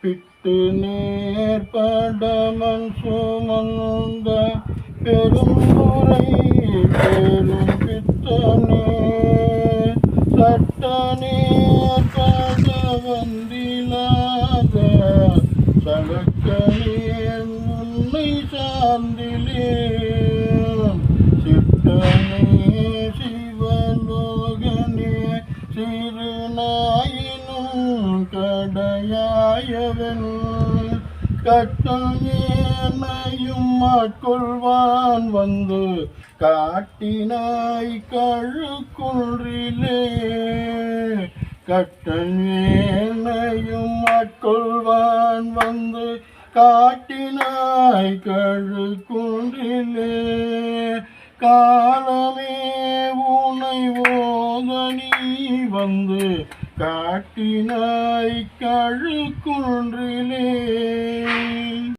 பிட்டு நேர்படமன் சுமந்த பெருந்துரை பெரும் பித்தனே சட்ட நேர்பட வந்திலாத சலக்கனே உன்னை சார்ந்திலேன் சிட்டனே சிவலோகனே சிறுநாயினும் கடையாயவன் கட்டம் ஏனையும் ஆட்கொள்வான் வந்து காட்டினாய் கழுக்குன்றிலே கட்டம் ஏனையும் ஆட்கொள்வான் வந்து காட்டினாய் கழுக்குன்றிலே காலமே உனை ஓதனி வந்து காட்டினாய் கழுக்குன்றிலே